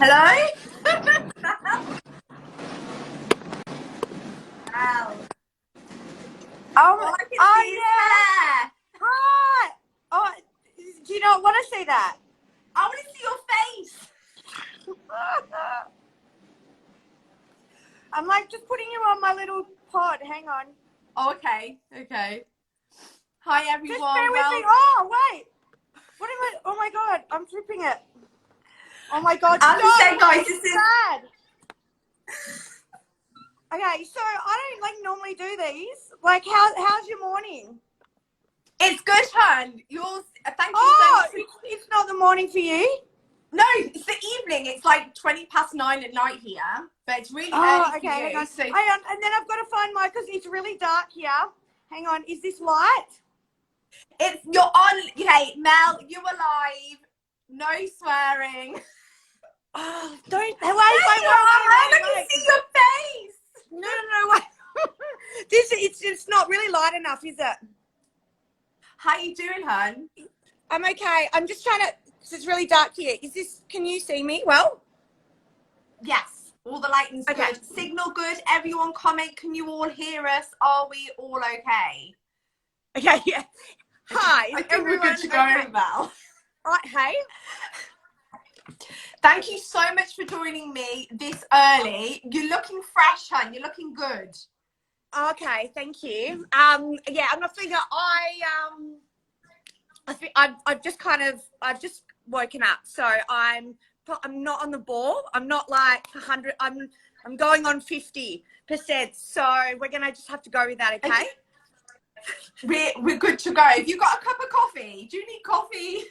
Hello? Wow. Oh, All I can oh see is yeah. hair. Hi. Oh, do you not want to see that? I want to see your face. I'm like just putting you on my little pod. Hang on. Oh, okay. Hi, everyone. Just bear with me. Oh, wait. What am I? Oh my God, I'm flipping it. Oh my God, As I stop. said, guys, this is... Bad. Okay, so I don't like normally do these. Like, how's your morning? It's good, hon. Yours... Thank you so Oh, much. it's not the morning for you? No, it's the evening. It's like 9:20 at night here. But it's really Oh, early okay, for hang you. on. So Hang on, and then I've got to find my, because it's really dark here. Hang on, is this light? you're on... Okay, Mel, you're alive. No swearing. Oh, don't, wait, There you are. Let me see your face. No, wait. It's not really light enough, is it? How you doing, hon? I'm okay. I'm just trying to, because it's really dark here. Can you see me well? Yes, all the lighting's Okay. good. Signal good. Everyone comment. Can you all hear us? Are we all okay? Okay, yeah. Hi, I think everyone. we're good to go, Okay. Val. Right, hey. Thank you so much for joining me this early. You're looking fresh, hun. You're looking good. Okay, thank you. Yeah, I'm not figure. I think I've just woken up, so I'm not on the ball. I'm not like 100. I'm going on 50%. So we're gonna just have to go with that, okay? We're good to go. Have you got a cup of coffee? Do you need coffee?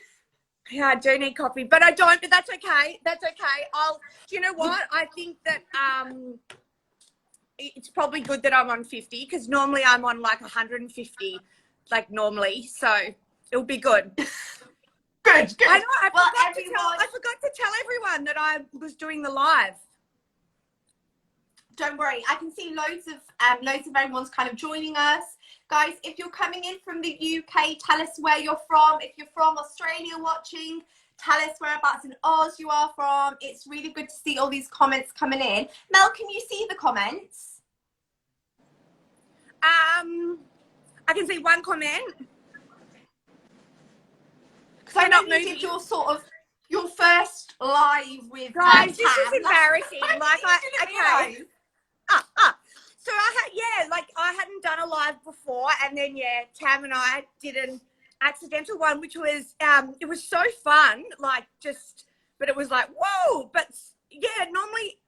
Yeah, I do need coffee, but I don't. But that's okay. That's okay. Do you know what? I think that it's probably good that I'm on 50 because normally I'm on like 150, like normally. So it'll be good. Good. I know. I forgot to tell everyone that I was doing the live. Don't worry, I can see loads of everyone's kind of joining us. Guys, if you're coming in from the UK, tell us where you're from. If you're from Australia watching, tell us whereabouts in Oz you are from. It's really good to see all these comments coming in. Mel, can you see the comments? I can see one comment. Because I know you did your first live with Guys, this Tam. is embarrassing. Okay. So I hadn't done a live before, and then Tam and I did an accidental one, which was it was so fun, but it was like whoa. But yeah, normally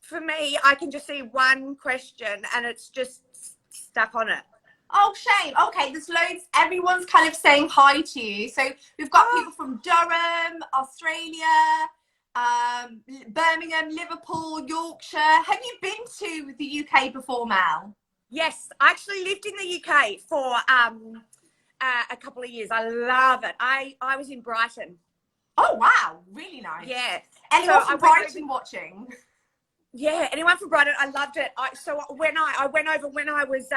for me, I can just see one question, and it's just stuck on it. Oh, shame. Okay, there's loads. Everyone's kind of saying hi to you. So we've got people from Durham, Australia, Birmingham, Liverpool, Yorkshire. Have you been to the UK before, Mel? Yes, I actually lived in the UK for a couple of years. I love it. I was in Brighton. Oh, wow. Really nice. Yeah. Anyone from Brighton watching? Yeah, anyone from Brighton. I loved it. When I went over when I was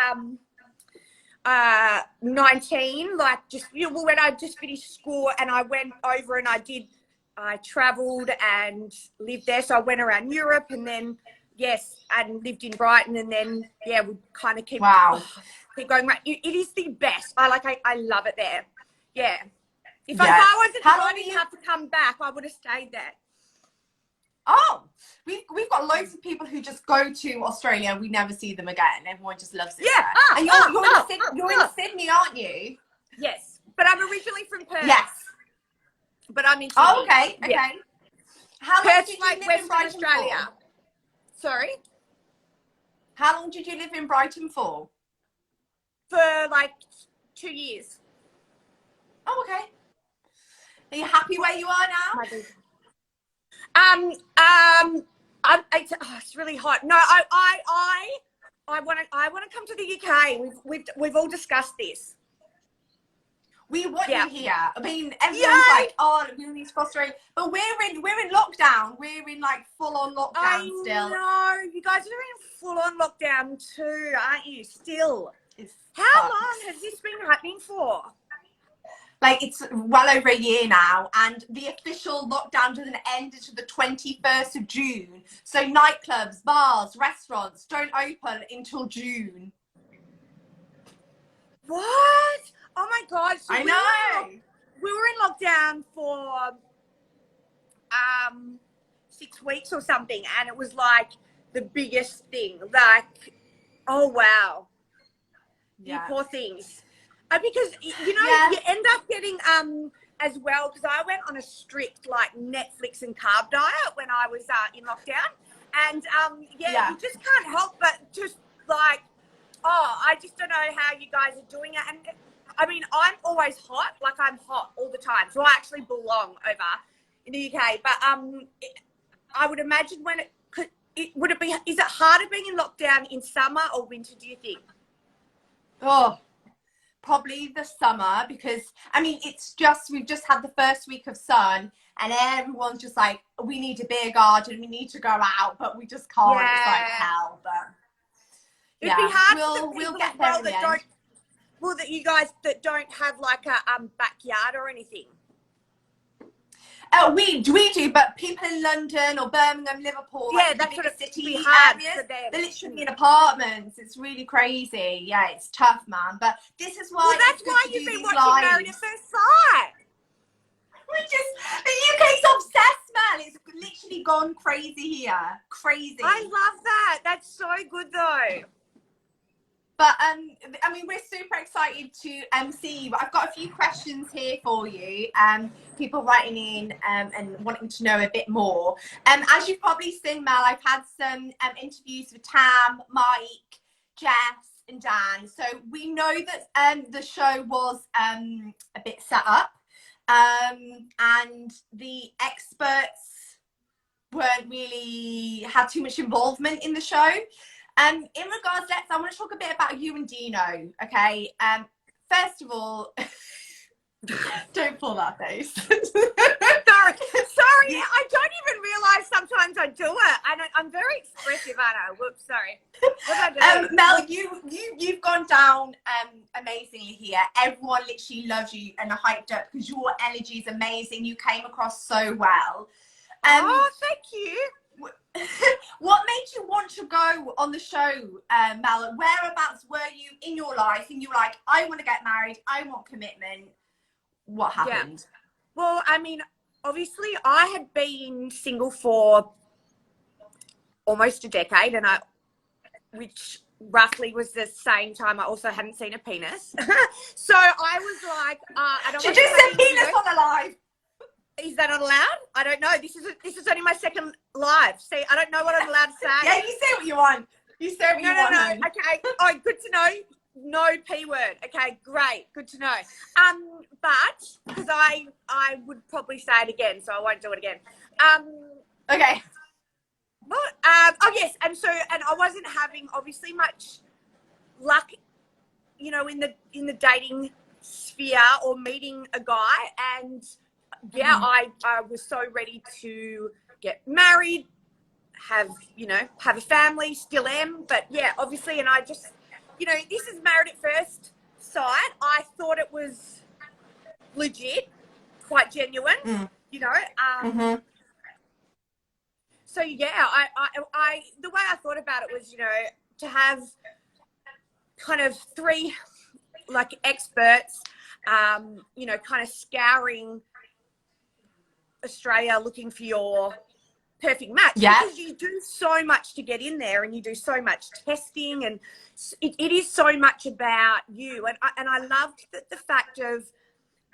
19, when I just finished school, and I went over and I traveled and lived there. So I went around Europe, and then and lived in Brighton, and then we kind of keep going around. It is the best. I love it there. Yeah. If I wasn't driving to have to come back, I would have stayed there. Oh, we've got loads of people who just go to Australia and we never see them again. Everyone just loves it. Yeah. And you're in Sydney, aren't you? Yes, but I'm originally from Perth. Yes. But I'm in Sydney. Oh, okay. Yeah. How long did you live Western in Brighton Australia. Sorry? How long did you live in Brighton for? For like 2 years. Oh, okay. Are you happy where you are now? It's really hot. No, I want to come to the UK. We've all discussed this. We want you here. I mean, everyone's like, oh, we need to go Australia, but we're in lockdown. We're in like full on lockdown still. No, you guys are in full on lockdown too, aren't you? Still. It's How long has this been happening for? like it's well over a year now, and the official lockdown doesn't end until the 21st of June. So nightclubs, bars, restaurants don't open until June. What? Oh my God. So I know. We were in lockdown for 6 weeks or something, and it was like the biggest thing. Like, oh wow. You poor things. Because you end up getting as well, because I went on a strict like Netflix and carb diet when I was in lockdown, and you just can't help but just like, oh, I just don't know how you guys are doing it. And I mean, I'm always hot, like I'm hot all the time, so I actually belong over in the UK. But I would imagine is it harder being in lockdown in summer or winter, do you think? Oh, probably the summer, because I mean we've just had the first week of sun and everyone's just like, we need a beer garden, we need to go out, but we just can't. It's like hell. But it'd be hard we'll get there in the end. That you guys that don't have like a backyard or anything. We do, but people in London or Birmingham, Liverpool, that's what city hard areas, for them. They're literally in apartments. It's really crazy. Yeah, it's tough, man. But this is why. Well, that's why you've been watching Married at First Sight. The UK's obsessed, man. It's literally gone crazy here. Crazy. I love that. That's so good, though. But I mean, we're super excited to see you. I've got a few questions here for you. People writing in and wanting to know a bit more. As you've probably seen, Mel, I've had some interviews with Tam, Mike, Jess, and Dan. So we know that the show was a bit set up, and the experts weren't really had too much involvement in the show. In regards, I want to talk a bit about you and Dino, okay? First of all, don't pull that face. Sorry, I don't even realise sometimes I do it. I'm very expressive, aren't I? Whoops, sorry. What did I do? Mel, you've gone down amazingly here. Everyone literally loves you and are hyped up because your energy is amazing. You came across so well. Oh, thank you. What made you want to go on the show, Mel? Whereabouts were you in your life and you were like, I want to get married, I want commitment? What happened? Well, I mean, obviously I had been single for almost a decade, and which roughly was the same time I also hadn't seen a penis. So I was like, I don't want to say penis on the live. Is that not allowed? I don't know. This is only my second live. See, I don't know what I'm allowed to say. Yeah, you say what you want. You say what you want. No. Okay. Oh, good to know. No P word. Okay, great. Good to know. But because I would probably say it again, so I won't do it again. Okay. What? Oh yes, and I wasn't having obviously much luck, in the dating sphere or meeting a guy, and I was so ready to get married, have a family, still am, but yeah, obviously, and I just, this is Married at First Sight. I thought it was legit, quite genuine, So yeah, I the way I thought about it was, to have kind of three like experts, kind of scouring Australia looking for your perfect match, because you do so much to get in there, and you do so much testing, and it is so much about you, and I loved the fact of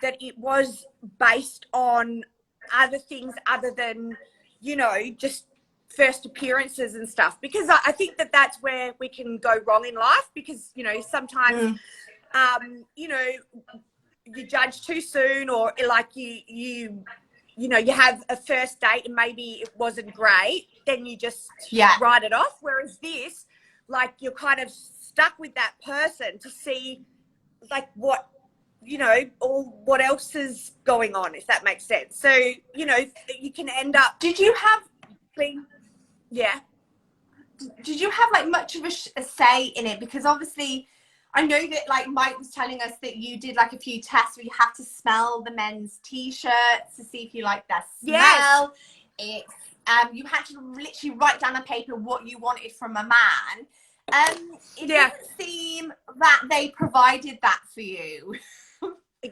that it was based on other things other than just first appearances and stuff, because I think that's where we can go wrong in life, because sometimes you judge too soon, or like you have a first date and maybe it wasn't great, then you just write it off. Whereas this, like, you're kind of stuck with that person to see, like, what else is going on, if that makes sense. So, you can end up. Did you have Yeah. Did you have like much of a say in it? Because obviously I know that like Mike was telling us that you did like a few tests where you had to smell the men's t-shirts to see if you like their smell. Yes. It's you had to literally write down on paper what you wanted from a man. It didn't seem that they provided that for you.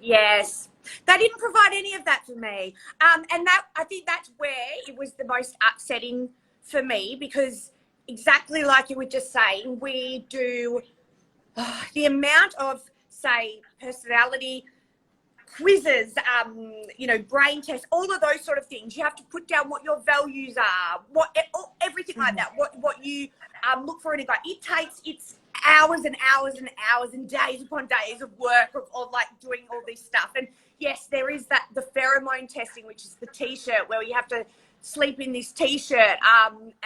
Yes, they didn't provide any of that for me. And that, I think that's where it was the most upsetting for me, because exactly like you were just saying, we do the amount of, say, personality quizzes, you know, brain tests, all of those sort of things. You have to put down what your values are, everything like that, what you look for in a guy. It's hours and hours and hours and days upon days of work of like doing all this stuff. And yes, there is the pheromone testing, which is the t-shirt, where you have to sleep in this t-shirt,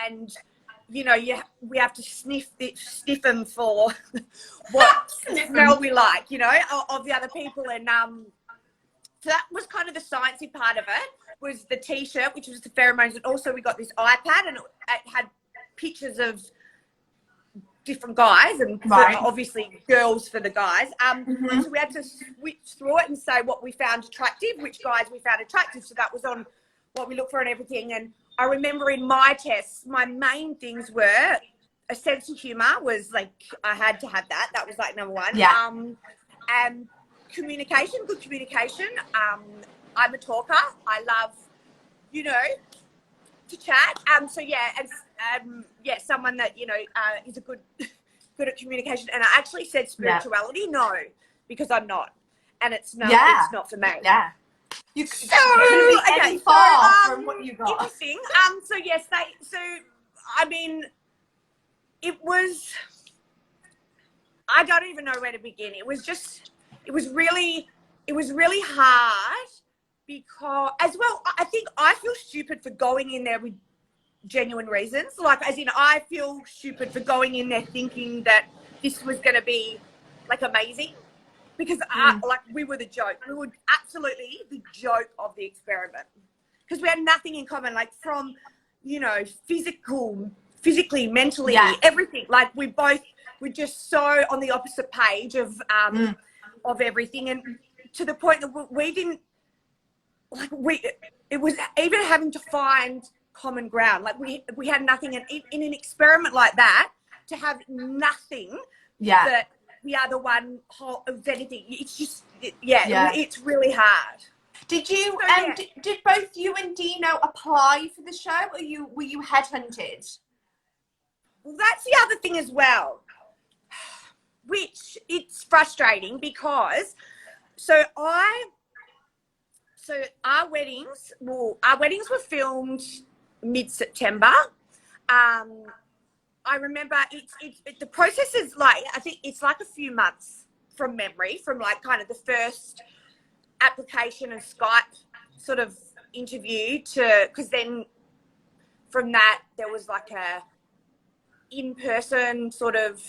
and you know, we have to sniff them for what smell we like, you know, of the other people. And so that was kind of the sciencey part of it, was the t-shirt, which was the pheromones. And also we got this iPad, and it had pictures of different guys, and obviously girls for the guys. So we had to switch through it and say what we found attractive, which guys we found attractive. So that was on what we look for and everything. And I remember in my tests, my main things were a sense of humor was like, I had to have that. That was like number one. Yeah. And communication, good communication. I'm a talker. I love, you know, to chat. So yeah, and yeah, someone that, you know, is good at communication. And I actually said spirituality, no, because I'm not, and it's not for me. Yeah. You so okay, far from what you got. Interesting. So yes, I mean, it was, I don't even know where to begin. It was really hard, because as well, I think I feel stupid for going in there with genuine reasons. Like, as in, I feel stupid for going in there thinking that this was going to be like amazing, because like we were the joke. We were absolutely the joke of the experiment, because we had nothing in common, like from, you know, physically, mentally, everything. Like we're just so on the opposite page of everything, and to the point that we didn't, like, it was even having to find common ground. Like we had nothing, and in an experiment like that, to have nothing that the other one of anything, it's just it's really hard. Did you did both you and Dino apply for the show, or were you headhunted? Well, that's the other thing as well, which it's frustrating, because our weddings were filmed mid-September. I remember the process is like, I think it's like a few months from memory, from like kind of the first application and Skype sort of interview because then from that there was like a in-person sort of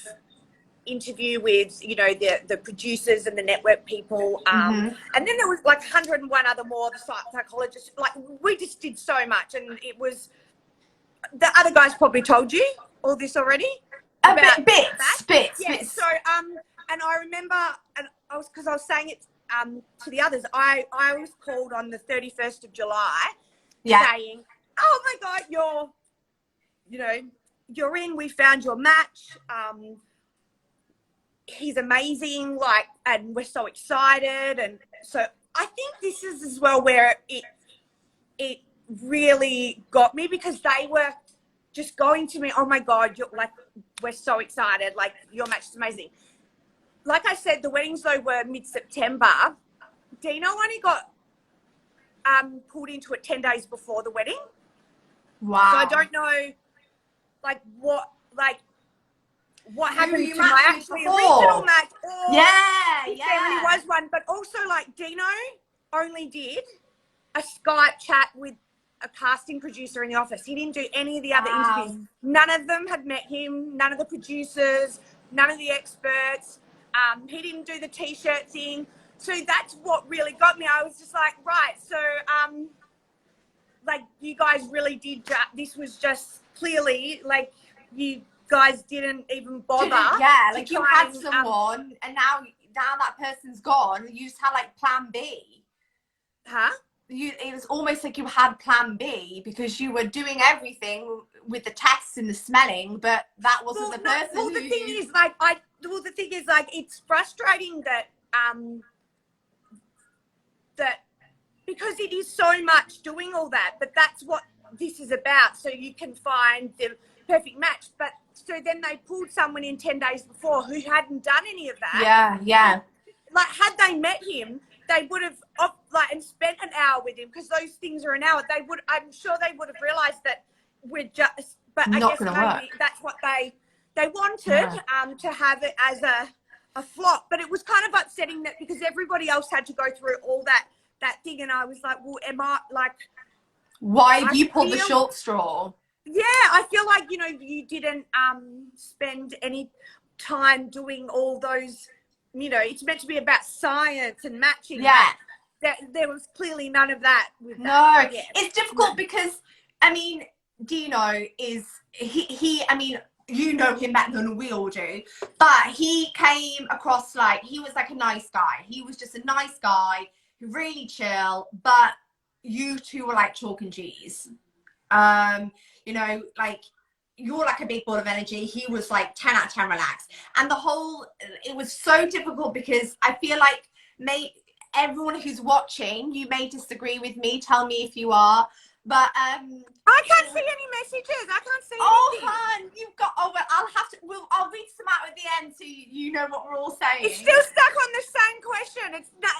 interview with, you know, the producers and the network people, and then there was like 101 other more, the psychologists. Like, we just did so much, and it was, the other guys probably told you all this already. Bits. So and I remember, and because I was saying it to the others, I was called on the 31st of July saying, oh my God, you're in, we found your match, he's amazing, like, and we're so excited. And so I think this is as well where it really got me, because they were just going to me, oh my God, you're like, we're so excited, like, your match is amazing. Like I said, the weddings though were mid-September. Dino only got pulled into it 10 days before the wedding. Wow. So I don't know, like, what happened to my actually original match, or if there really was one. But also, like, Dino only did a Skype chat with a casting producer in the office. He didn't do any of the other interviews. None of them had met him, none of the producers, none of the experts. He didn't do the t-shirt thing. So that's what really got me. I was just like, right, so like, you guys really did, this was just clearly like, you guys didn't even bother. Yeah, like you had and, someone, and now that person's gone, you just had like plan B. Huh? It was almost like you had plan B because you were doing everything with the tests and the smelling, but that wasn't the person. Well, the thing is, it's frustrating that that because it is so much doing all that, but that's what this is about. So you can find the perfect match. But so then they pulled someone in 10 days before who hadn't done any of that. Yeah. Like, had they met him, they would have and spent an hour with him, because those things are an hour. I'm sure they would have realised that we're just. But I guess maybe that's what they wanted to have it as a flop. But it was kind of upsetting that because everybody else had to go through all that thing, and I was like, well, am I like? Why have you pulled the short straw? Yeah, I feel like you didn't spend any time doing all those. It's meant to be about science and matching. Yeah. There was clearly none of that with that. No, yeah. It's difficult because, I mean, Dino is, I mean, you know him better than we all do, but he came across like, he was like a nice guy. He was just a nice guy, really chill, but you two were like chalk and cheese. Like, you're like a big ball of energy. He was like 10 out of 10 relaxed. And it was so difficult because I feel like everyone who's watching, you may disagree with me. Tell me if you are. But I can't see any messages. I can't see anything. Hun, you've got. Oh, well, I'll read some out at the end so you know what we're all saying. It's still stuck on the same question.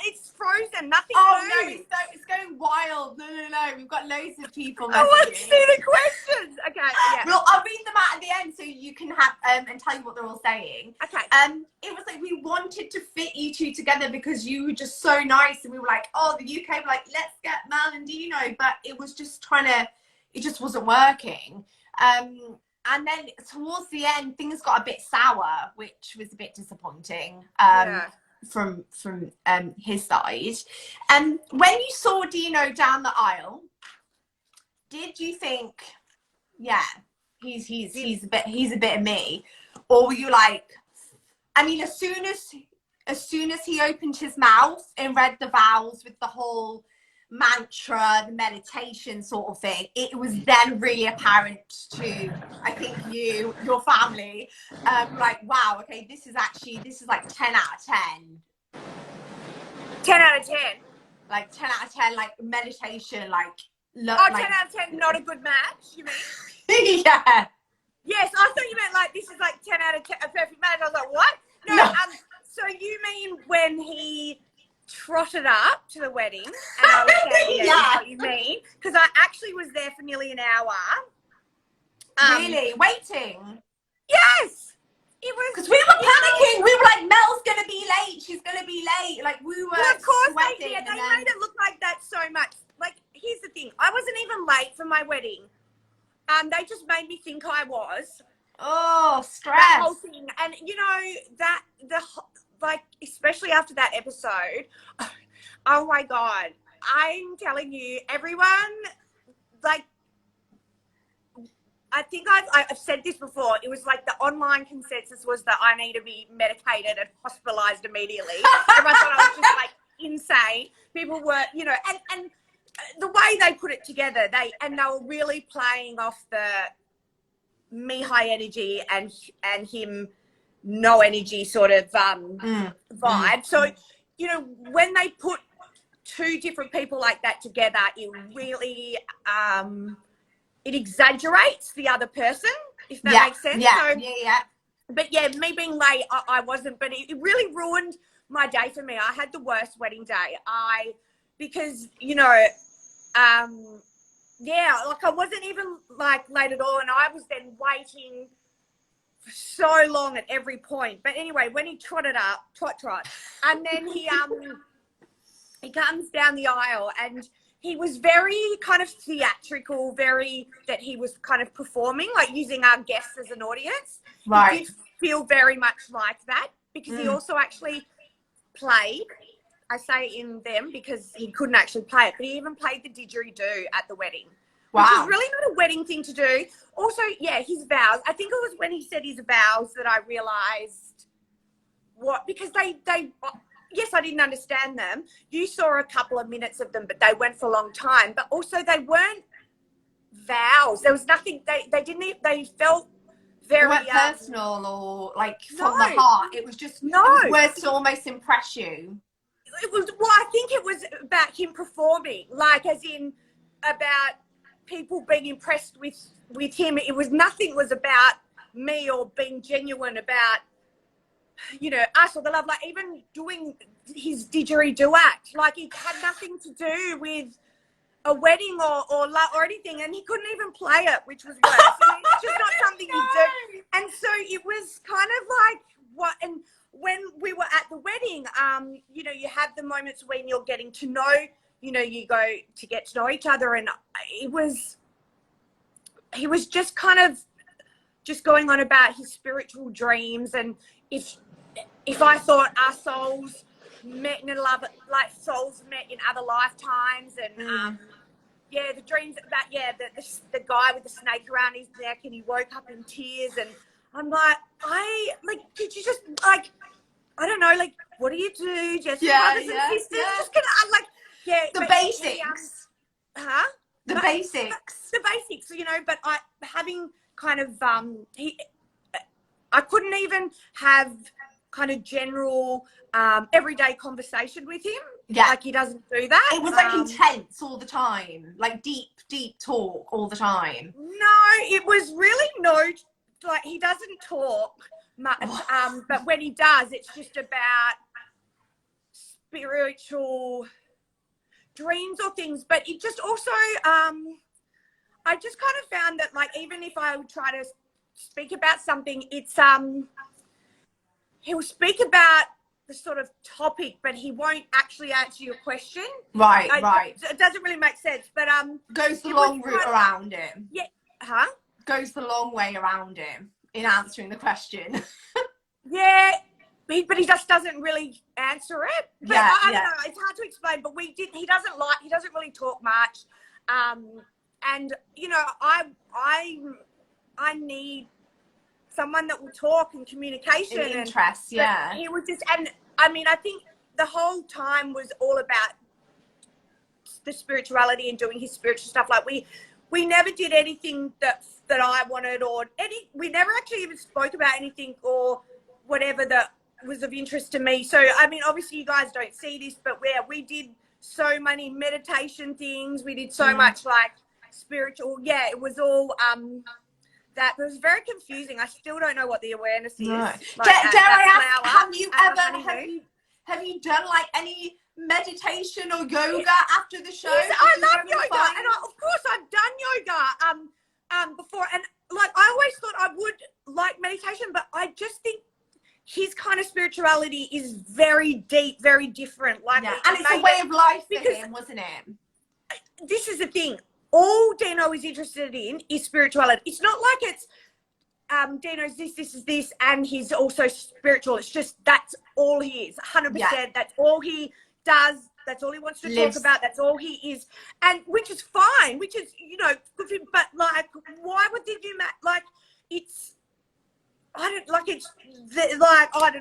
It's frozen. Nothing. No, it's going wild. No. We've got loads of people. I want to see the questions. Okay. Yeah. Well, I'll read them out at the end so you can have and tell you what they're all saying. Okay. It was like we wanted to fit you two together because you were just so nice, and we were like, oh, the UK were like, let's get Mel and Dino, but it was just it just wasn't working. And then towards the end, things got a bit sour, which was a bit disappointing from his side. And when you saw Dino down the aisle, did you think, yeah, he's a bit of me, or were you like, I mean, as soon as he opened his mouth and read the vows with the whole mantra, the meditation sort of thing, it was then really apparent to, I think, your family, like, wow, okay, this is like 10 out of 10. 10 out of 10? Like 10 out of 10, like meditation, like... 10 out of 10, not a good match, you mean? Yeah. Yes, I thought you meant like this is like 10 out of 10, a perfect match. I was like, what? No. So you mean when he trotted up to the wedding? And I was saying, yeah, what you mean? Because I actually was there for nearly an hour. Really? Waiting? Yes. It was. Because we were panicking. We were like, Mel's going to be late. She's going to be late. Like, we were well, of course sweating. They made it look like that so much. Like, here's the thing. I wasn't even late for my wedding. They just made me think I was. Oh, stress. That whole thing. And, especially after that episode, oh my God, I'm telling you, everyone, like, I think I've said this before, it was like the online consensus was that I need to be medicated and hospitalized immediately. Everyone thought I was just like insane. People were, and the way they put it together, they were really playing off the me high energy and him no energy sort of vibe. So, when they put two different people like that together, it really it exaggerates the other person, if that makes sense. Yeah. But yeah, me being late, I wasn't, but it really ruined my day for me. I had the worst wedding day. Because I wasn't even like late at all, and I was then waiting for so long at every point. But anyway, when he trotted up, trot, and then he comes down the aisle, and he was very kind of theatrical, that he was kind of performing, like using our guests as an audience. Right. He did feel very much like that, because he also actually played. I say in them because he couldn't actually play it, but he even played the didgeridoo at the wedding, which Wow. is really not a wedding thing to do. Also, yeah, his vows. I think it was when he said his vows that I realised because they yes, I didn't understand them. You saw a couple of minutes of them, but they went for a long time. But also they weren't vows. There was nothing, they felt They very weren't personal or like from the No. heart. It was just, No. it was words to almost impress you. It was, well, I think it was about him performing, like as in about people being impressed with him. It was nothing was about me or being genuine about, you know, us or the love. Like even doing his didgeridoo act, like it had nothing to do with a wedding or anything, and he couldn't even play it, which was worse. And it's just not something you do. And so it was kind of like what. And when we were at the wedding, you know, you have the moments when you're getting to know, you know, you go to get to know each other, and he was just kind of just going on about his spiritual dreams, and if I thought our souls met in love, like souls met in other lifetimes, and yeah, the dreams about the guy with the snake around his neck, and he woke up in tears, and I'm like, could you just like, I don't know, like, what do you do? Just brothers and sisters, just gonna the basics. The basics. The basics, you know. But having kind of I couldn't even have kind of general everyday conversation with him. Yeah, like he doesn't do that. It was like intense all the time, like deep talk all the time. No, it was really like he doesn't talk much, but when he does, it's just about spiritual dreams or things. But it just also I just kind of found that, like, even if I would try to speak about something, it's he'll speak about the sort of topic, but he won't actually answer your question. Right. It doesn't really make sense, but goes the long route around it. Yeah. Goes the long way around it in answering the question. Yeah, but he just doesn't really answer it. But I don't know. It's hard to explain. But he doesn't really talk much. And you know, I need someone that will talk and communication and interest. Yeah. He was just, and I mean, I think the whole time was all about the spirituality and doing his spiritual stuff. Like we never did anything that I wanted, or we never actually even spoke about anything or whatever that was of interest to me. So I mean, obviously you guys don't see this, but we did so many meditation things. We did so much like spiritual. Yeah, it was all that was very confusing. I still don't know what the awareness is. No. Like dare I ask, have you done like any meditation or yoga after the show? Yes, I love yoga, and of course I've done yoga before, and like I always thought I would like meditation, but I just think his kind of spirituality is very deep, very different. Like, and it's a way of life for him, wasn't it? This is the thing. All Dino is interested in is spirituality. It's not like it's Dino's this is this, and he's also spiritual. It's just that's all he is, 100%. Yeah. That's all he does. That's all he wants to talk about. That's all he is, and which is fine. Which is, you know, good for him. But like, why would they do that? Like, it's I don't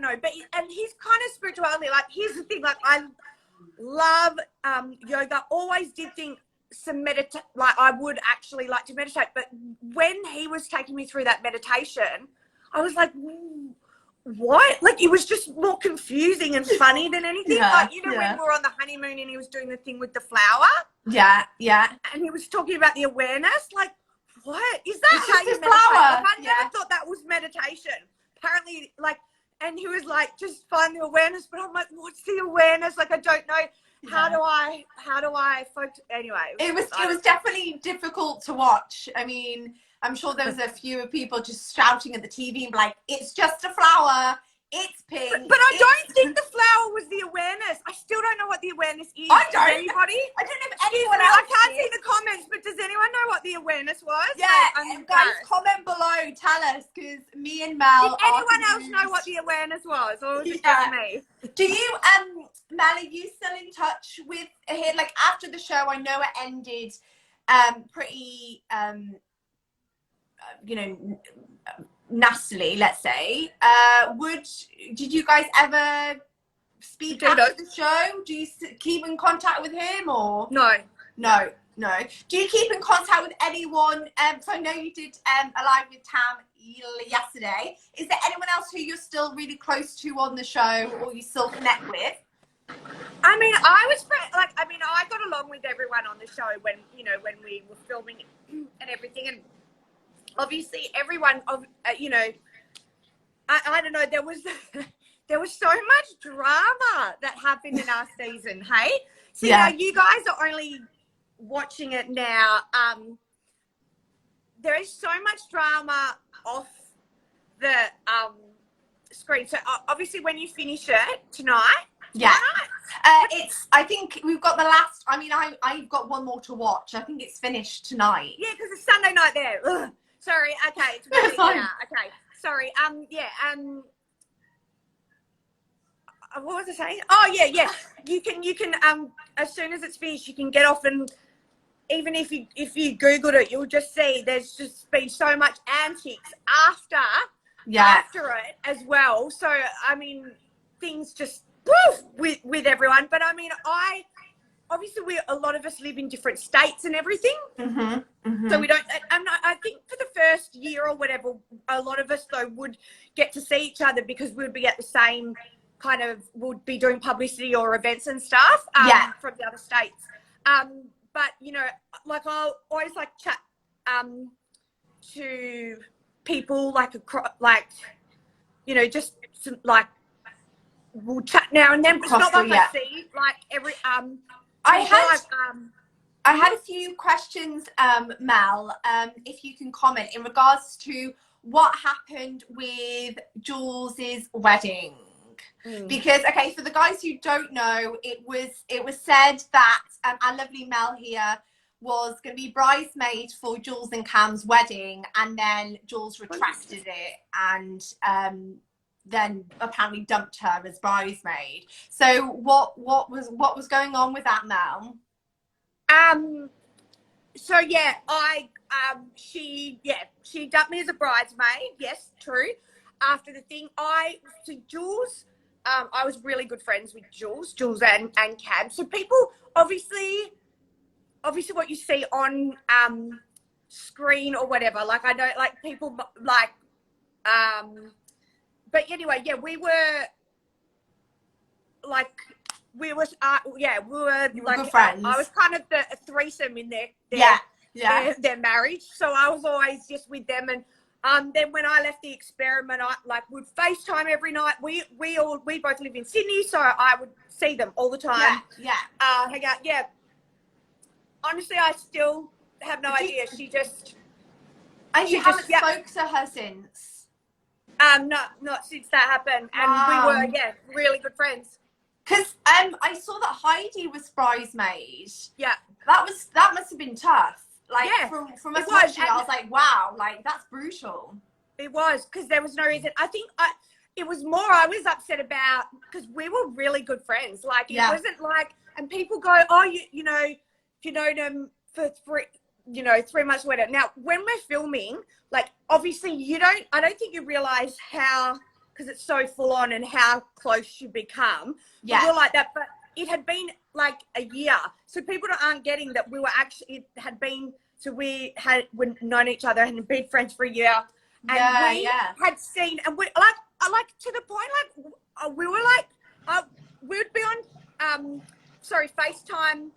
know. But and his kind of spirituality. Like, here's the thing. Like, I love yoga. Always did think. Like I would actually like to meditate, but when he was taking me through that meditation, I was like, what? Like, it was just more confusing and funny than anything. Like, you know, when we were on the honeymoon and he was doing the thing with the flower, and he was talking about the awareness. Like, what is that? How you meditate? Like, I never thought that was meditation. Apparently, like, and he was like, just find the awareness, but I'm like, what's the awareness? Like, I don't know. How do I focus? Anyway, it was definitely difficult to watch. I mean, I'm sure there was a few people just shouting at the TV and like, it's just a flower, it's pink. But I don't think the flower was the awareness. I still don't know what the awareness is. I don't. Anybody? I don't know if anyone else. I can't see the comments, but does anyone know what the awareness was? Yeah, guys, comment below. Tell us, because me and Mel. Did anyone else know what the awareness was, or was it just me? Do you, Mel, are you still in touch with him? Like, after the show, I know it ended pretty, you know, nastily, let's say. Did you guys ever speak after the show? Do you keep in contact with him, or No. Do you keep in contact with anyone? So I know you did a live with Tam yesterday. Is there anyone else who you're still really close to on the show, or you still connect with? I mean, I got along with everyone on the show when we were filming and everything, and obviously everyone, you know, I don't know, there was so much drama that happened in our season, hey? So now you guys are only watching it now. There is so much drama off the screen. So obviously when you finish it tonight, I think we've got the last. I mean, I've got one more to watch. I think it's finished tonight. Yeah, because it's Sunday night there. Ugh. Sorry. Okay, it's really okay. Sorry. What was I saying? Oh yeah. You can as soon as it's finished, you can get off, and even if you Googled it, you'll just see there's just been so much antics after it as well. So I mean, things just with everyone. But I mean, obviously a lot of us live in different states and everything. So we don't, and I think for the first year or whatever, a lot of us though would get to see each other because we'd be at the same kind of, would be doing publicity or events and stuff from the other states. But you know, like I'll always like chat to people like you know, just like we'll chat now and then, but it's not like I see like every I had a few questions, Mel, if you can comment in regards to what happened with Jules's wedding. Because, okay, for the guys who don't know, it was said that our lovely Mel here was going to be bridesmaid for Jules and Cam's wedding, and then Jules retracted it and then apparently dumped her as bridesmaid. So what was going on with that, Mel? So yeah, she dumped me as a bridesmaid. Yes, true. After the thing, Jules, I was really good friends with Jules and Cam. So people obviously what you see on screen or whatever, like I know, like people like but anyway, yeah, we were like we were like good friends. I was kind of the threesome in their marriage, so I was always just with them. And then when I left the experiment, I like would FaceTime every night. We both live in Sydney, so I would see them all the time. Hang out. Yeah. Honestly, I still have no idea. She just. And you haven't spoke to her since. Not since that happened, and we were really good friends. Because I saw that Heidi was bridesmaid. Yeah, that must have been tough. Like from us watching, I was like, wow, like that's brutal. It was, because there was no reason. I think it was more I was upset about because we were really good friends. Like it wasn't like, and people go, oh, you know, if you know them for 3 months later. Now, when we're filming, like obviously I don't think you realize how, because it's so full on and how close you become. Yeah. We're like that, but it had been like a year. So people aren't getting that we were actually, it had been, so we'd known each other and been friends for a year. And we had seen, and we like to the point, like we were like, we'd be on, FaceTime,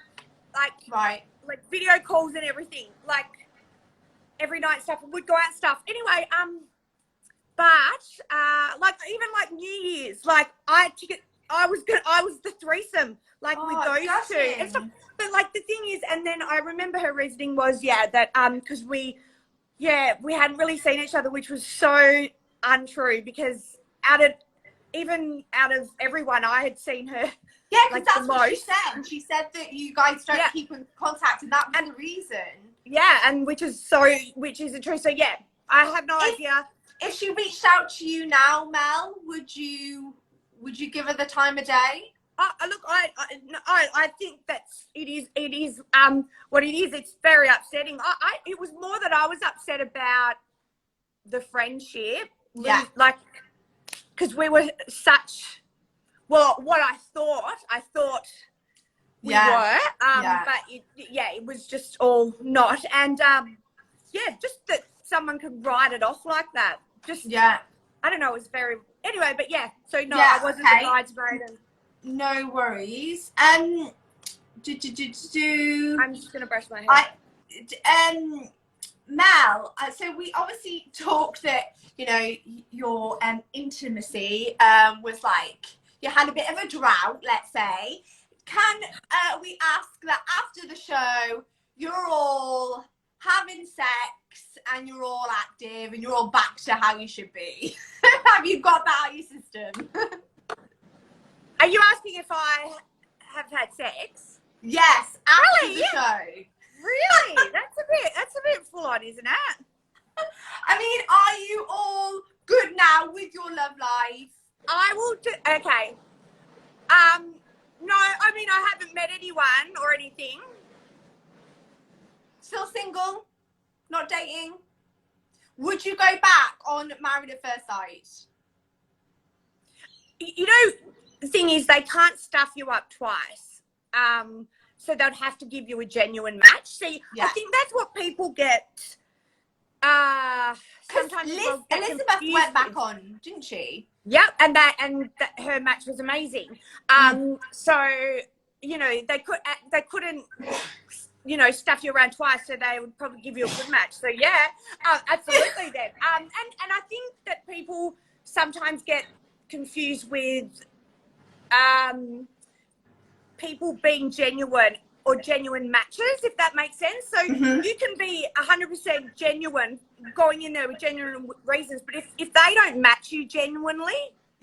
like video calls and everything, like every night stuff, and we'd go out and stuff. Anyway, but like even like New Year's, like I was the threesome, like with those two and stuff. But like the thing is, and then I remember her reasoning was that because we hadn't really seen each other, which was so untrue, because out of everyone I had seen her. Yeah, because that's what she said. She said that you guys don't keep in contact, and that was the reason. Yeah, and which isn't true. So yeah, I have no idea. If she reached out to you now, Mel, would you give her the time of day? Look, I think it is what it is. It's very upsetting. It was more that I was upset about the friendship. Yeah. Like, because we were such, well, what I thought we were, but it was just all not. And just that someone could write it off like that. Just, I don't know, it was very, anyway, but so no, I wasn't the bridesmaid. No worries. I'm just going to brush my hair. Mel, so we obviously talked that, you know, your intimacy was like, you had a bit of a drought, let's say. Can we ask that after the show, you're all having sex and you're all active and you're all back to how you should be? Have you got that out of your system? Are you asking if I have had sex? Yes, after the show. Really? That's a bit full on, isn't it? I mean, are you all good now with your love life? I will do. Okay. No, I mean, I haven't met anyone or anything. Still single? Not dating? Would you go back on Married at First Sight? You know, the thing is, they can't stuff you up twice. So they'd have to give you a genuine match. See, I think that's what people get. Sometimes Elizabeth went back on, didn't she? Yep, and her match was amazing. So you know, they couldn't, you know, stuff you around twice, so they would probably give you a good match. So absolutely then. And I think that people sometimes get confused with people being genuine or genuine matches, if that makes sense. So you can be 100% genuine going in there with genuine reasons, but if they don't match you genuinely,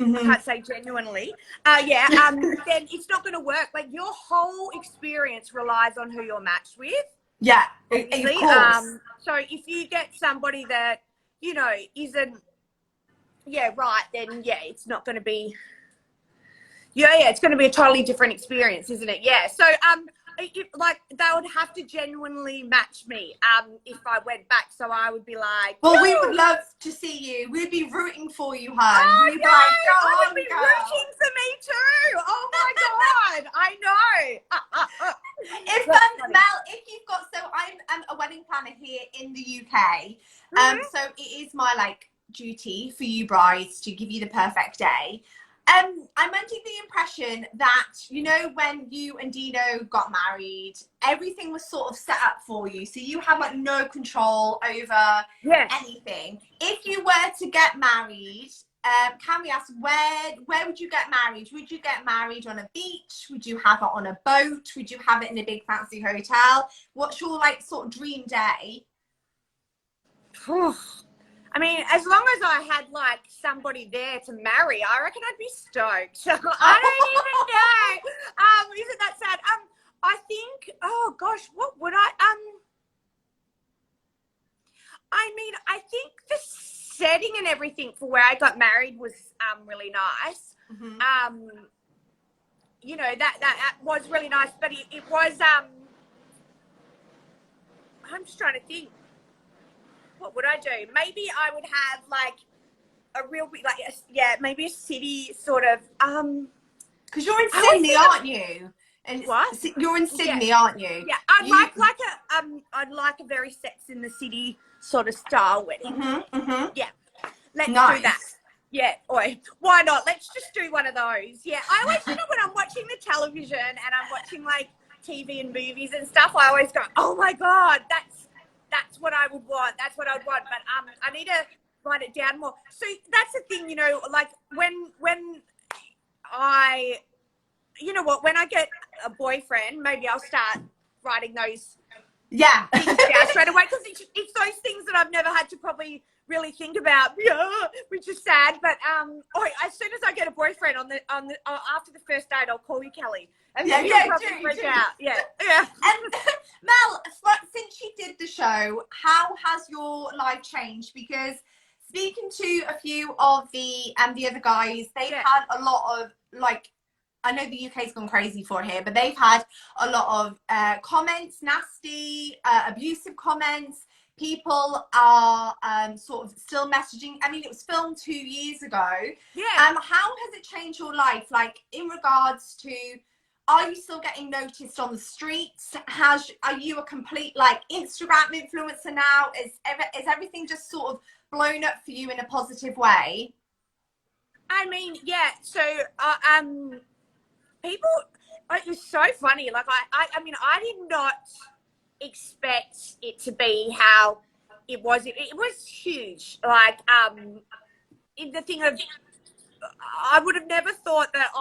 I can't say genuinely, then it's not going to work. Like, your whole experience relies on who you're matched with. Yeah, of course. So if you get somebody that, you know, isn't, right, then it's not going to be, it's going to be a totally different experience, isn't it? Yeah. So, like, they would have to genuinely match me if I went back. So I would be like, well, we would love to see you. We'd be rooting for you, hun. Oh, We'd be like, go I on, would be girl. rooting for me too. Oh my God, I know. If Mel, if you've got, so I'm a wedding planner here in the UK. So it is my duty for you brides to give you the perfect day. I'm under the impression that, you know, when you and Dino got married, everything was sort of set up for you. So you have no control over anything. If you were to get married, can we ask, where would you get married? Would you get married on a beach? Would you have it on a boat? Would you have it in a big fancy hotel? What's your sort of dream day? I mean, as long as I had somebody there to marry, I reckon I'd be stoked. I don't even know. Isn't that sad? I think, oh gosh, what would I mean, I think the setting and everything for where I got married was really nice. You know, that was really nice, but it was I'm just trying to think. What would I do? Maybe I would have a real big, maybe a city sort of. Because you're in Sydney, aren't you? And what? You're in Sydney, aren't you? Yeah, I'd like a very Sex in the City sort of style wedding. Yeah, let's do that. Yeah, why not? Let's just do one of those. Yeah, I always, you know, when I'm watching the television and I'm watching TV and movies and stuff, I always go, oh my God, that's what I would want. That's what I would want. But I need to write it down more. So that's the thing, you know, when I, you know what, when I get a boyfriend, maybe I'll start writing those things down straight away, because it's those things that I've never had to probably really think about, which is sad. But as soon as I get a boyfriend after the first date, I'll call you Kelly. And then you'll probably freak out. Yeah. And Mel, since you did the show, how has your life changed? Because speaking to a few of the other guys, they've had a lot of I know the UK's gone crazy for it here, but they've had a lot of comments, nasty, abusive comments. People are sort of still messaging. I mean, it was filmed 2 years ago. Yeah. How has it changed your life? Like, in regards to, are you still getting noticed on the streets? Are you a complete, like, Instagram influencer now? Is everything just sort of blown up for you in a positive way? I mean, yeah. So, people, it was so funny. Like, I mean, I did not expect it to be how it was. It was huge. Like, in the thing of, I would have never thought that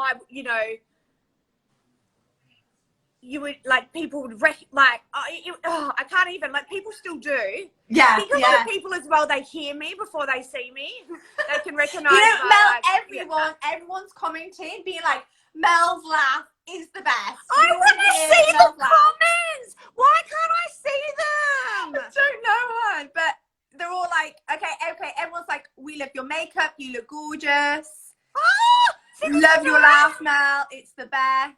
you would, like, people would I can't even, like, people still do. Yeah, I think a lot of people as well, they hear me before they see me. They can recognize. You know, Mel, everyone's commenting, being like, Mel's laugh is the best. I want to see the comments. Why can't I see them? I don't know, hun, but they're all like, okay. Everyone's like, we love your makeup. You look gorgeous. Oh, love your laugh, Mel. It's the best.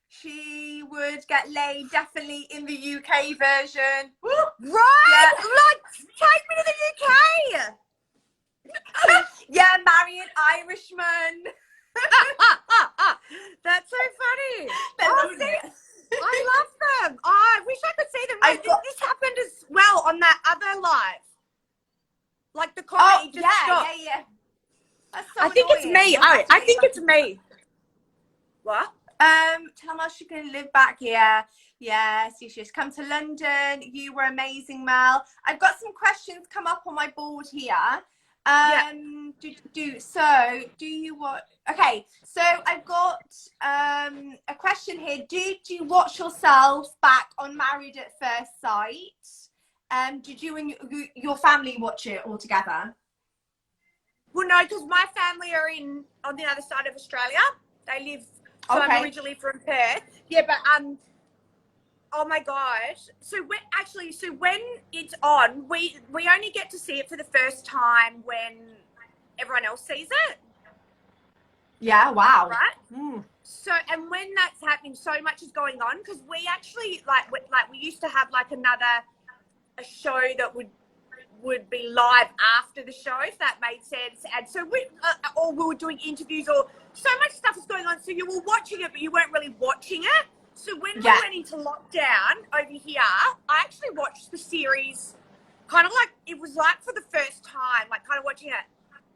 She would get laid definitely in the UK version. Right? Yeah. Like, take me to the UK. Yeah, marry an Irishman. That's so funny. I love them. Oh, I wish I could see them. This happened as well on that other live. Like, the comedy just stopped. Yeah. That's so I think it's me. I think it's me. What? Tell us you can live back here. Yes, you should come to London. You were amazing, Mel. I've got some questions come up on my board here. Okay, so I've got a question here. Did you watch yourself back on Married at First Sight? Did you and your family watch it all together? Well, no, because my family are on the other side of Australia. They live. So I'm originally from Perth. Yeah, but oh my gosh. So when it's on, we only get to see it for the first time when everyone else sees it. Yeah, wow. Right? So, and when that's happening, so much is going on, because we actually we used to have like a show that would be live after the show, if that made sense. And so we were doing interviews, or so much stuff is going on. So you were watching it, but you weren't really watching it. So when we went into lockdown over here, I actually watched the series kind of like, it was like for the first time, like kind of watching it.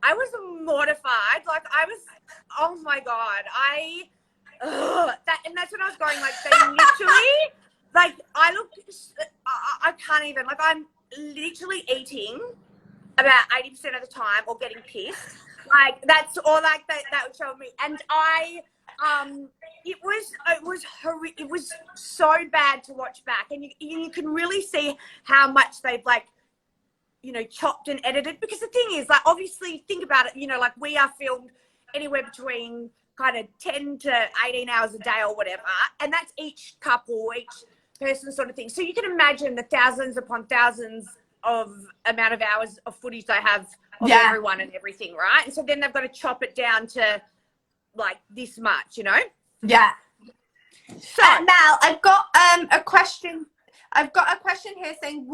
I was mortified. Like, I was, oh my God. And that's when I was going, like, they literally, like, I can't even, like, I'm literally eating about 80% of the time, or getting pissed. Like, that's all, like, that would show me. And it was so bad to watch back, and you can really see how much they've, like, you know, chopped and edited. Because the thing is, like, obviously, think about it, you know, like, we are filmed anywhere between kind of 10 to 18 hours a day or whatever, and that's each couple, each person sort of thing. So you can imagine the thousands upon thousands of amount of hours of footage they have of everyone and everything, right? And so then they've got to chop it down to, like, this much, you know? Yeah. So Mel, I've got a question. I've got a question here saying,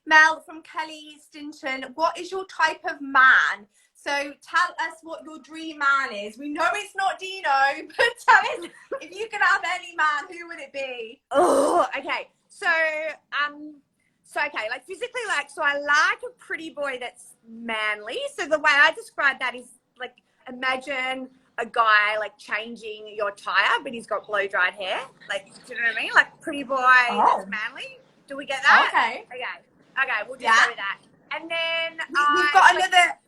Mel from Kelly Stinton, what is your type of man? So tell us what your dream man is. We know it's not Dino, but tell us, if you could have any man, who would it be? Oh, okay. So, like, physically, like, so I like a pretty boy that's manly. So the way I describe that is, like, imagine a guy, like, changing your tire, but he's got blow-dried hair. Like, do you know what I mean? Like, pretty boy that's manly. Do we get that? Okay, we'll just go with that. And then we've got another.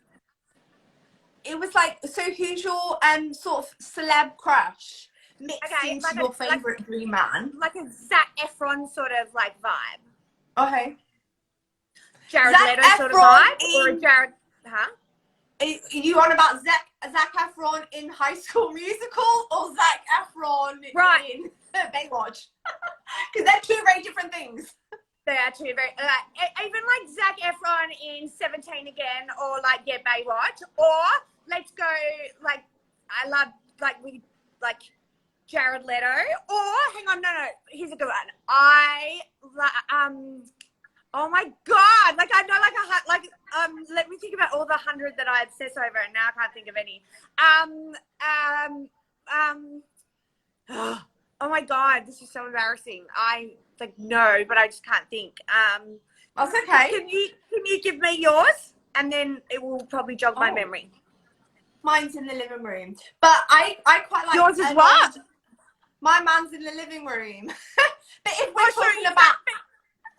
It was like, so who's your sort of celeb crush mixed into like your favourite dream man? Like a Zac Efron sort of, like, vibe. Okay. Jared Leto sort of vibe? Or a Jared, huh? Are you on about Zac Efron in High School Musical, or Zac Efron in Baywatch? Because they're two very different things. They are two very, even like Zac Efron in 17 again, or like, Baywatch, or let's go, like, I love, like, like Jared Leto, or hang on, no, here's a good one. Oh my God, like I know, let me think about all the 100 that I obsess over, and now I can't think of any. Oh my God, this is so embarrassing. I no, but I just can't think. That's okay. Can you give me yours, and then it will probably jog my memory. Mine's in the living room, but I quite like yours is what? My man's in the living room. But if we're talking about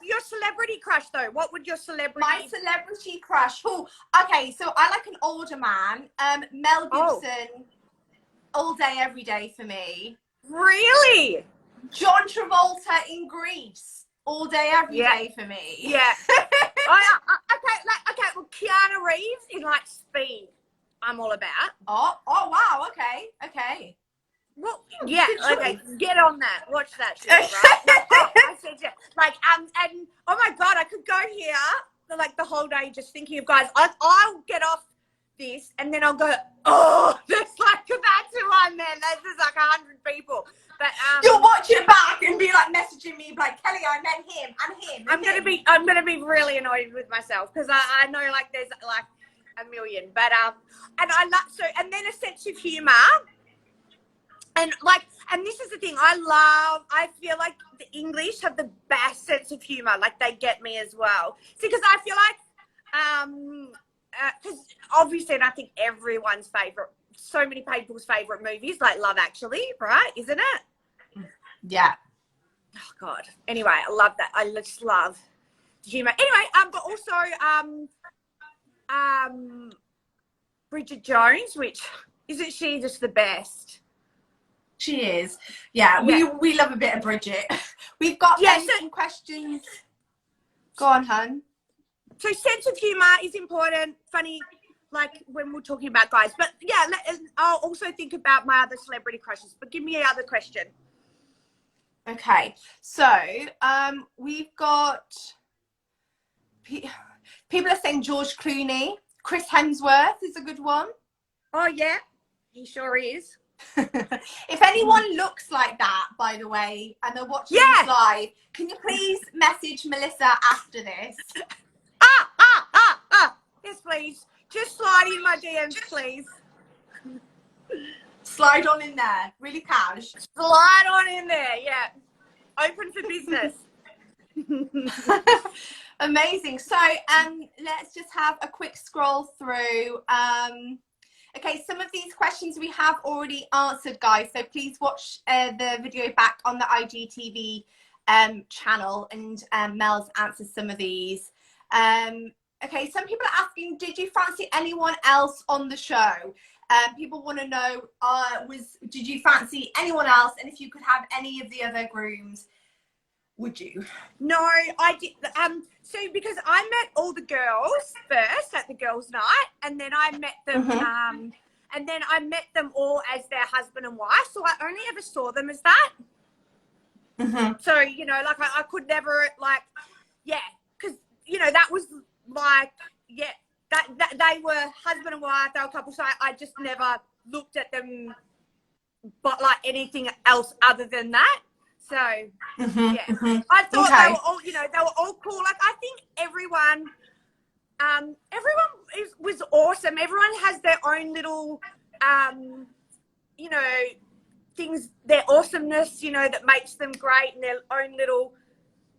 your celebrity crush, though, what would your celebrity? My celebrity crush. Oh, okay. So I like an older man. Mel Gibson. All day, every day for me. Really? John Travolta in Greece. All day, every day for me. Yeah. Okay. Well, Keanu Reeves in like Speed. I'm all about. Oh wow. Okay. Well, yeah. Okay, get on that. Watch that shit, right? I said yeah. Like and oh my God, I could go here for like the whole day just thinking of guys. I'll get off this and then I'll go, oh, there's like that's who I'm there. There's like 100 people. But you'll watch it back and be like messaging me like, Kelly, I meant him and him. I'm gonna be really annoyed with myself because I know like there's like a million. But and I love and then a sense of humor. And this is the thing I feel like the English have the best sense of humor. Like they get me as well. See, because I feel like, because obviously, and I think everyone's favorite, so many people's favorite movies, like Love Actually, right? Isn't it? Yeah. Oh God. Anyway, I love that. I just love the humor. Anyway, but also, Bridget Jones, which isn't she just the best? She is. Yeah. We love a bit of Bridget. We've got some questions. Go on, hun. So sense of humor is important, funny, like when we're talking about guys. But yeah, I'll also think about my other celebrity crushes. But give me another question. Okay. So we've got people are saying George Clooney. Chris Hemsworth is a good one. Oh yeah, he sure is. If anyone looks like that, by the way, and they're watching this live, can you please message Melissa after this? Yes, please. Just slide in my DMs, please. Slide on in there. Really cash. Slide on in there, yeah. Open for business. Amazing. So let's just have a quick scroll through. Okay, some of these questions we have already answered, guys. So please watch the video back on the IGTV channel, and Mel's answered some of these. Okay, some people are asking, did you fancy anyone else on the show? People want to know, did you fancy anyone else? And if you could have any of the other grooms, would you? No, I did. So because I met all the girls first at the girls' night, and then I met them, and then I met them all as their husband and wife. So I only ever saw them as that. So you know, like I could never because you know that was like that they were husband and wife, they were a couple. So I just never looked at them, but like anything else other than that. So I thought they were all, you know, they were all cool. Like I think everyone was awesome. Everyone has their own little, you know, things, their awesomeness, you know, that makes them great, and their own little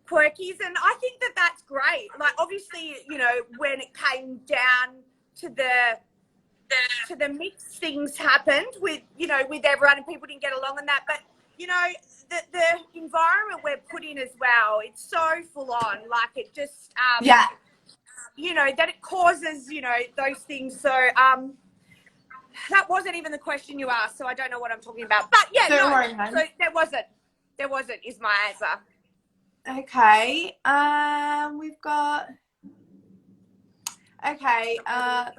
quirkies. And I think that that's great. Like obviously, you know, when it came down to the mix, things happened with, you know, with everyone, and people didn't get along and that. But you know, the environment we're put in as well, it's so full on. Like it just, you know, that it causes, you know, those things. So that wasn't even the question you asked, so I don't know what I'm talking about. But yeah, don't worry, hun. So there wasn't is my answer. Okay, we've got. Okay,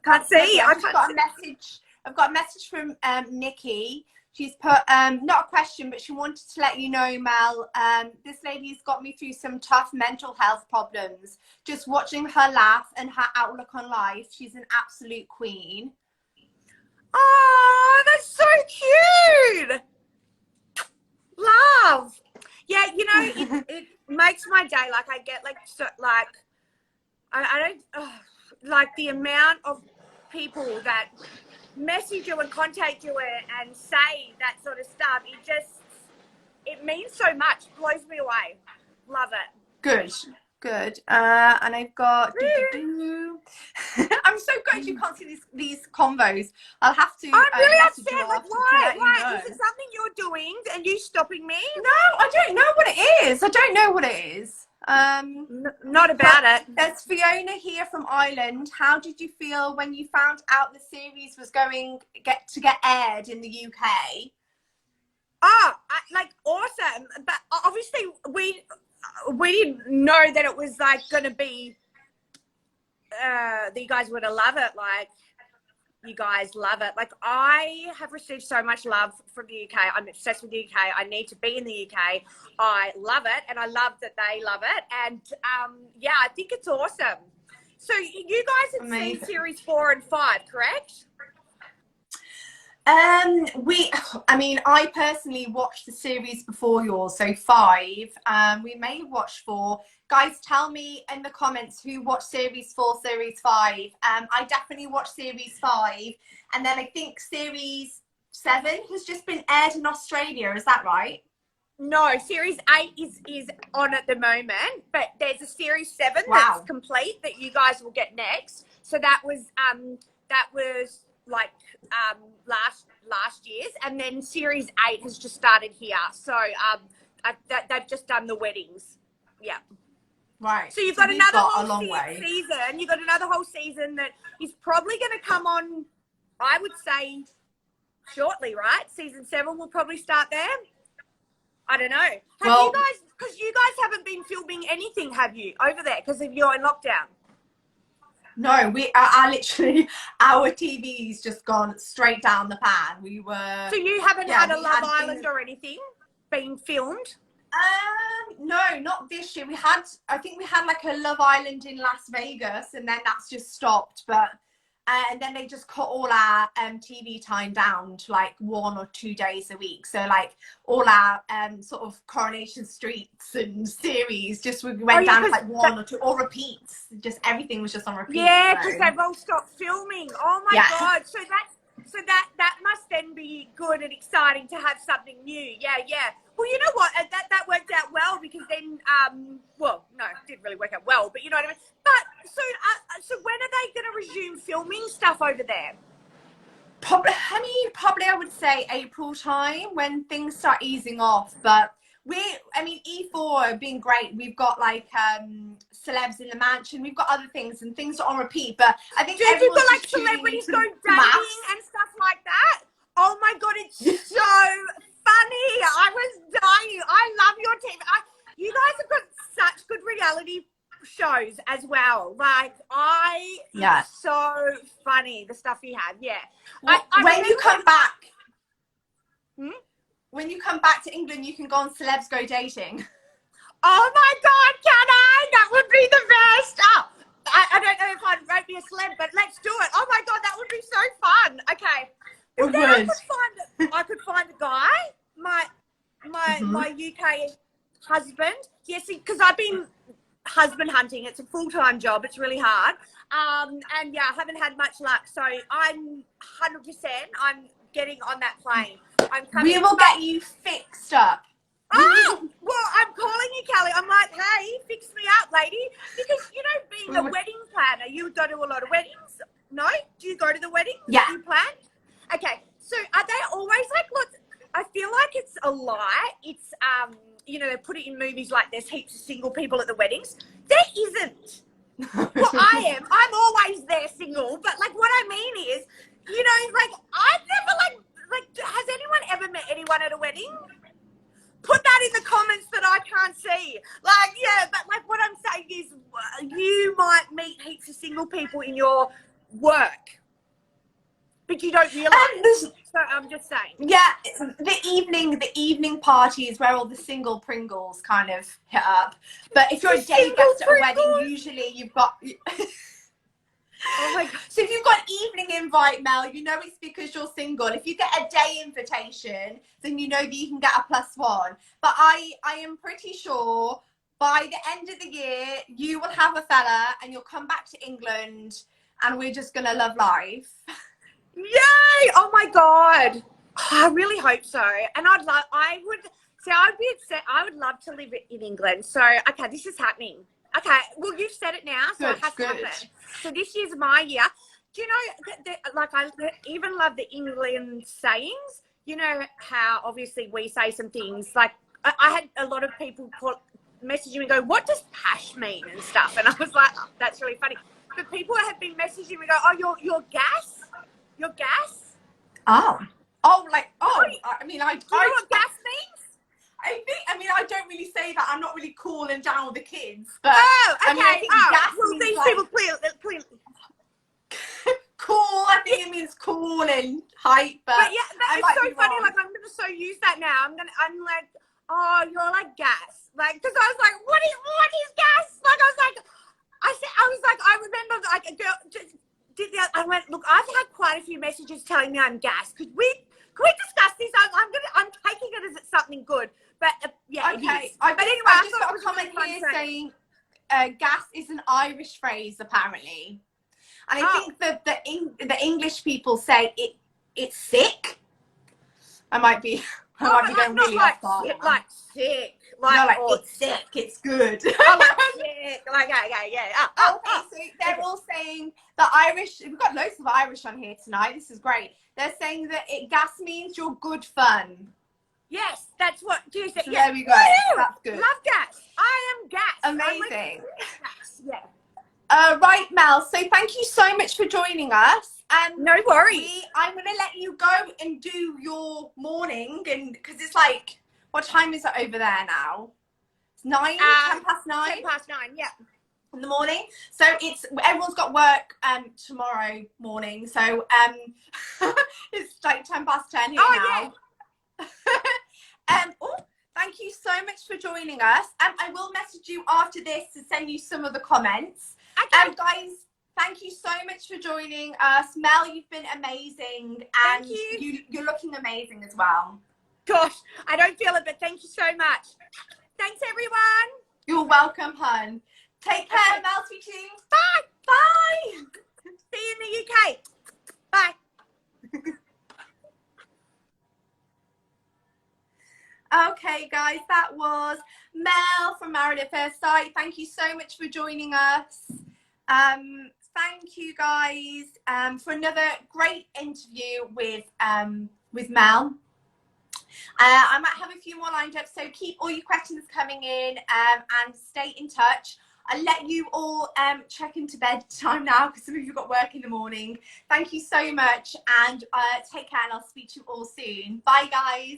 can't see. I've got a message from Nikki. She's put, not a question, but she wanted to let you know, Mel, this lady's got me through some tough mental health problems. Just watching her laugh and her outlook on life, she's an absolute queen. Oh, that's so cute. Love. Yeah, you know, it makes my day. Like I get like so like I don't like the amount of people that message you and contact you and say that sort of stuff. It means so much. Blows me away. Love it. Good, good. And I've got. I'm so glad you can't see these combos. I'll have to. I'm really message you upset. Like, after to why? let you Why? know. Is it something you're doing and you stopping me? No, I don't know what it is. I don't know what it is. Not about it. There's Fiona here from Ireland. How did you feel when you found out the series was going to get aired in the UK? Oh, like awesome. But obviously we didn't know that it was like going to be, that you guys would have loved it. Like, you guys love it. Like, I have received so much love from the UK. I'm obsessed with the UK. I need to be in the UK. I love it, and I love that they love it. And yeah, I think it's awesome. So you guys have seen series 4 and 5, correct? I personally watched the series before yours, so 5. We may have watched 4. Guys, tell me in the comments who watched series 4, series 5. I definitely watched series 5, and then I think series 7 has just been aired in Australia. Is that right? No, series 8 is on at the moment, but there's a series 7 that's complete that you guys will get next. So that was like last year's, and then series 8 has just started here. So they've just done the weddings. Yeah. Right. So you've got another whole season. You've got another whole season that is probably going to come on, I would say, shortly, right? Season 7 will probably start there. I don't know. You guys, because you guys haven't been filming anything, have you, over there because you're in lockdown? No, we are literally, our TV's just gone straight down the pan. We were. So you haven't had a Love Island or anything being filmed? No, not this year. I think we had like a Love Island in Las Vegas, and then that's just stopped. But and then they just cut all our TV time down to like 1 or 2 days a week. So like all our sort of Coronation Streets and series just went down to like 1 or 2, or repeats. Just everything was just on repeat. Yeah, because they've all stopped filming. Oh my God! So that must then be good and exciting to have something new. Yeah. Well, you know what? That worked out well, because then, well, no, it didn't really work out well, but you know what I mean? But so when are they going to resume filming stuff over there? Probably I would say April time, when things start easing off. But E4 have been great. We've got like celebs in the mansion. We've got other things, and things are on repeat. But I think you've got like celebrities going dating and stuff like that. Oh my God, it's so funny. I was dying. I love your team. You guys have got such good reality shows as well. Like, it's so funny, the stuff you have. Yeah. When you come back, when you come back to England, you can go on Celebs Go Dating. Oh my God, can I? That would be the best. Oh, I don't know if I'd rate me a celeb, but let's do it. Oh my God, that would be so fun. Okay. Well, then I could find a guy, my UK husband. Yes, because I've been husband hunting. It's a full-time job. It's really hard. And yeah, I haven't had much luck. So I'm 100%. I'm getting on that plane. We will get you fixed up. Oh, well, I'm calling you, Kelly. I'm like, hey, fix me up, lady. Because, you know, being a wedding planner, you go to a lot of weddings. No? Do you go to the weddings? Yeah. You plan? Okay. So are they always like, look, I feel like it's a lie. It's, you know, they put it in movies like there's heaps of single people at the weddings. There isn't. Well, I am. I'm always there single. But, like, what I mean is, you know, like, I've never, like, has anyone ever met anyone at a wedding? Put that in the comments that I can't see. Like, yeah, but like what I'm saying is you might meet heaps of single people in your work, but you don't realise. So I'm just saying. Yeah, the evening party is where all the single Pringles kind of hit up. But if you're a day guest at a wedding, usually you've got... Oh my God. So if you've got evening invite, Mel, you know it's because you're single. If you get a day invitation, then you know that you can get a +1. But I am pretty sure by the end of the year, you will have a fella and you'll come back to England and we're just going to love life. Yay! Oh my God. I really hope so. And I would be upset. I would love to live in England. So, okay, this is happening. Okay, well, you've said it now, so it has to happen. So this year's my year. Do you know, like, I even love the England sayings. You know how obviously we say some things. Like, I had a lot of people messaging me and go, what does pash mean and stuff? And I was like, oh, that's really funny. But people have been messaging me, go, oh, your gas? Your gas? Oh. Oh, like, oh, I mean, Do you know what gas means? I don't really say that. I'm not really cool and down with the kids. But Oh, okay. I mean, I think gas well, means these like, people clearly. cool. I think it means cool and hype. But yeah, it's so funny. Like, I'm gonna so use that now. I'm like, oh, you're like gas. Like, because I was like, what is gas? Like, I remember like a girl just did that. I went, look, I've had quite a few messages telling me I'm gas. Could we discuss this? I'm taking it as it's something good. But yeah, okay. But anyway, I just got thought a it was comment really here fun saying gas is an Irish phrase apparently, and I think that the English people say it's sick. I might be going really like, off guard. like sick. Like, or it's sick. It's good. Oh, like sick. Like, yeah. Okay, so they're all saying the Irish. We've got loads of Irish on here tonight. This is great. They're saying that gas means you're good fun. Yes, that's what you said. So yeah. there we go. Woo! That's good. Love gas. I am gas. Amazing. Gas. Yeah. Right, Mel. So thank you so much for joining us. No worries. I'm going to let you go and do your morning, and because it's like, what time is it over there now? It's 10 past 9. 10 past 9. Yeah. In the morning. So everyone's got work tomorrow morning. So it's like 10 past 10 here now. Yeah. Thank you so much for joining us. I will message you after this to send you some of the comments. Okay. Guys, thank you so much for joining us. Mel, you've been amazing. And thank you. You're looking amazing as well. Gosh, I don't feel it, but thank you so much. Thanks, everyone. You're welcome, hun. Take care, okay. Mel. Speak to you. Bye. Bye. See you in the UK. Bye. Okay, guys, that was Mel from Married at First Sight. Thank you so much for joining us. Thank you, guys, for another great interview with Mel. I might have a few more lined up, so keep all your questions coming in and stay in touch. I'll let you all check into bedtime now because some of you got work in the morning. Thank you so much, and take care, and I'll speak to you all soon. Bye, guys.